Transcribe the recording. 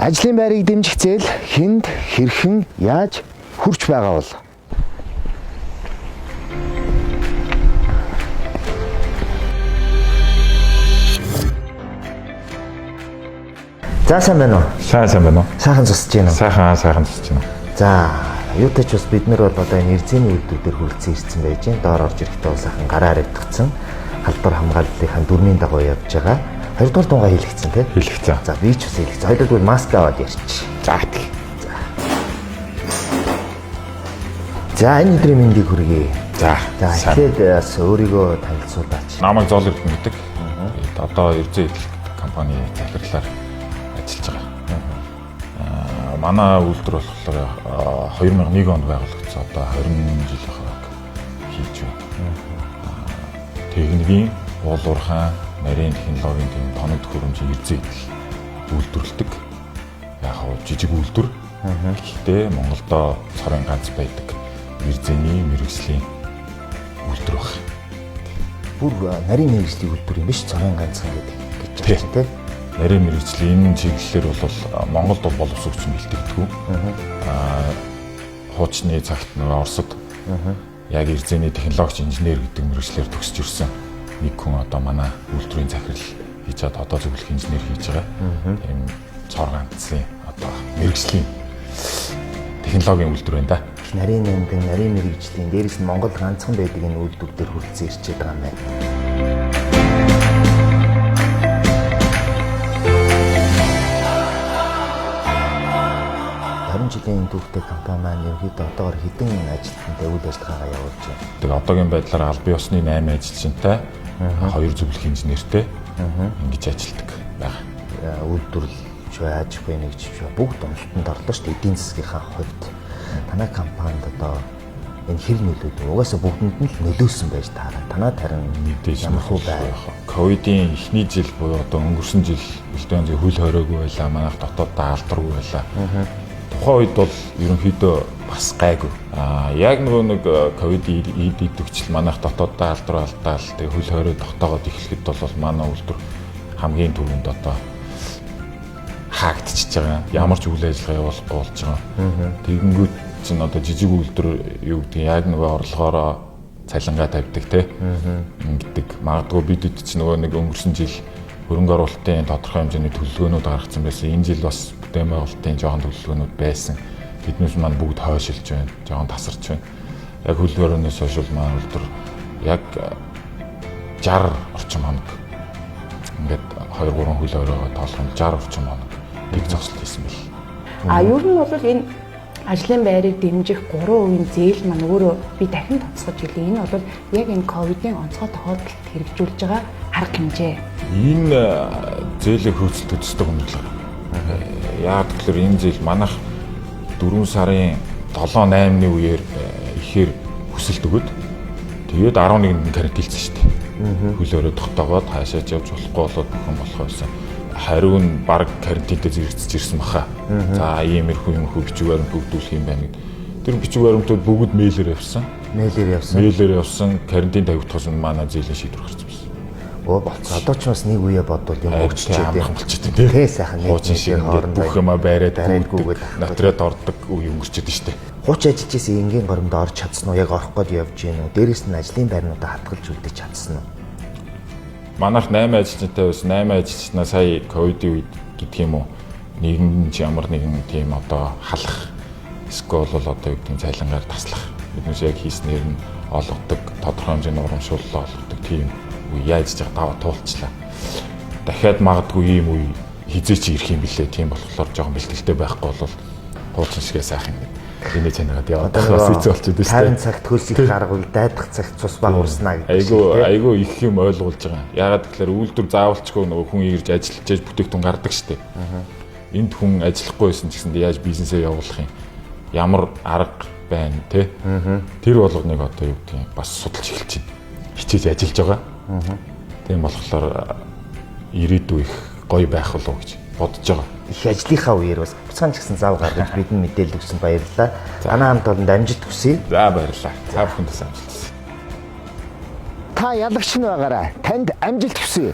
Ажлын байрыг дэмжих зээл хэнд хэрхэн яаж хүрч байгаа бол? За сайн байна уу? Сайн байна уу? Сайхан зусж байна уу? Сайхан зусж байна. За, юутай ч бас бид нар бол одоо энэ эрзэний үйлдвэрээр хүрэлцэн ирсэн байж байна. Доор орж ирэхдээ бол сайхан гараар өвдөгцөн. Халдвар хамгааллын дөрмийн дагуу явж байгаа. Хоёрдугаар дунгаа хийлгэсэн тий? Хийлгэсэн. За, би ч бас хийлгэсэн. Хоёрдугаар маск аваад ярьчих. За тий. За, энэ өдрийн мэндийг хүргэе. За, тэгээд бас өөрийгөө танилцуулаач. Намайг Зол Эрдэнэ гэдэг. Одоо Эрзээ эдэлт компани захирлаар ажиллаж байгаа. Манай үйлдвэр болохоор 2001 онд байгуулагдсан. Одоо 20 жил хаваг хийж байна. Техникийн, уулуурхай, нарийн технологийн тийм тоног төхөөрөмжийн Эрзээ эдэл үйлдвэрлэдэг. Яг хоо жижиг үйлдвэр. Гэхдээ Монголдо цорын ганц байдаг Эрзээний мэргэжлийн үйлдвэр баг. Бүр нарийн мэргэжлийн үйлдвэр юм биш, цорын ганцхан гэдэг гэж байна тий. Нарийн мэргэжлийн энэ чиглэлээр бол Монголд бол боловсрогч бэлтгэдэг. Хуучны цагт нөгөө Оросд яг Эрзээний технологич инженер гэдэг мэргэжлэр төгсөж ирсэн нэг хүн одоо манай үйлдвэрийн захирал хийж чад одоо зөвлөх инженер хийж байгаа. Тийм цор ганцын одоо мэргэжлийн технологийн үйлдвэр байна да. Нарийн мэргэжлийн дээрээс нь Монгол ганцхан байдаг энэ үйлдвэр дээр хүрэлцэн ирчээд байгаа юм байна. 20 жилийн түүхтэй компани маань ерөнхийдөө одоогоор хэдэн ажилтнтай үйл ажиллагаагаа явуулж байна. Тэгээ одоогийн байдлаар аль бие усны 8 ажилчинтай 2 зөвлөх инженертэй ингэж ажилладаг байна. Үйлдвэрлэж бай, аж ахуйн нэгжиж бай бүгд онцлогтод орлоо шүү дээ. Эдийн засгийн хувьд танай компанид одоо энэ хэр нөлөөд угаасаа бүгдэнд нь л нөлөөсөн байж таараа. Танад харин мэдээж ямар байх. Ковидын эхний жил буюу одоо өнгөрсөн жил элдэн зүй хөл хороогүй байлаа. Манайх дотооддоо алдаргүй байлаа. Тухайн үед бол ерөнхийдөө бас гайгүй. Яг нэг ковид идэгчл манайх дотооддоо алдар алдаал тэг хөл хорой тогтоогоод эхлэхэд бол манай үйлдвэр хамгийн түрүүнд одоо хаагдчихж байгаа. Ямар ч үйл ажиллагаа явуулахгүй болж байгаа. Тэгэнгүүт чинь одоо жижиг үйлдвэр юу гэдэг яг нөгөө орлогоороо цалингаа тавьдаг те. Ингэдэг. Магадгүй бид чинь нөгөө нэг өнгөрсөн жил хөрөнгө оруулалтын тодорхой хэмжээний төлөвлөгөөнүүд гаргацсан байсан. Энэ жил бас бүтээн байгуулалтын жоохон төлөвлөгөөнүүд байсан. Биднээс маань бүгд хойшилж байна. Жоохон тасарч байна. Яг хөл хорионоос хойш маань үйлдвэр яг 60 орчим хоног. Ингээд 2-3 хөл хоройгоо тоолох нь 60 орчим хоног тэг зогсолт хийсэн бэл. Ер нь бол энэ ажлын байрыг дэмжих 3% зээл маань өөрөө би дахин тоцсож хэлээ. Энэ бол яг энэ ковидын онцгой тохиолдолд хэрэгжүүлж байгаа арга хэмжээ. Энэ зээлийг хөөцөлдөж төстэй гомдлоо. Яг тэгэхээр энэ зээл манайх 4 сарын 7-8-ны үеэр ихээр хүсэлт өгöd. Тэгээд 11-нд карантинлсэн шүү дээ. Хөл өрөө тогтоогоод хаашаач явж болохгүй болоод бүхэн болох байсан. Хариу нь баг карантинтэй зэрэгцэж ирсэн баха. За иймэрхүү бичиг баримт бүгдүүлэх юм байна гэд. Тэр бичиг баримтууд бүгд мэйлээр явсан. Мэйлээр явсан карантин тавигдахаас манай зээлийн шийдвэр гарсан байсан. Болцоо. Одоо ч бас нэг үе бодвол юм өгчтэй болчихсон тийм. Тий сайхан нэг шиг хоорондоо бүх юмаа байраад гүйгүүд натраад ордог үе өнгөрчөөд нь штэ. Хууч ажиллаж исэн энгийн горимд орж чадсан уу? Яг орох гээд явж гин үү? Дээрээс нь ажлын байрнуудаа хатгалж үлдэж чадсан уу? Манайх 8 ажилчтай байсан. 8 ажилчнаа сая ковидын үед гэдэг юм уу? Нэгэн ч ямар нэгэн тийм одоо халах эсвэл бол одоо юу гэдэг цайлангаар таслах. Биднээс яг хийснээр нь олгодог, тодорхой хэмжээний урамшуулал олгодог тийм яаж ч даваа туулчлаа. Дахиад магадгүй ийм үе хизээч ирэх юм блэ. Тийм болохоор жоохон бэлтгэлтэй байхгүй бол хуучин шигээ сайхан энэ чанараад яваад бас хэцүү болчиход байна шүү дээ. Харин цагт хөлсийг гаргавал дайдах цагт цус баг урснаа гэдэг. Айгүй их юм ойлгуулж байгаа. Ягаад гэвэл үйлдвэр заавалчгүй нөгөө хүн ирж ажиллаж яаж бүтээгдэхүүн гаргадаг шүү дээ. Энд хүн ажиллахгүй байсан ч гэсэндээ яаж бизнесээ явуулах юм? Ямар арга байна те? Тэр болгоныг одоо юу гэдэг юм бас судалж эхэлж байна. Хичээж ажиллаж байгаа. Тийм болохоор ирээдүй их гоё байх болов гэж бодож байгаа. Их ажлынхаа үеэр бас буцаан ч гэсэн зав гаргаж бидэнд мэдээлэл өгсөн баярлалаа. Манай хамт олонд амжилт хүсье. За баярлалаа. Та бүхэнд амжилт хүсье. Та ялагч нь байгаарай. Танд амжилт хүсье.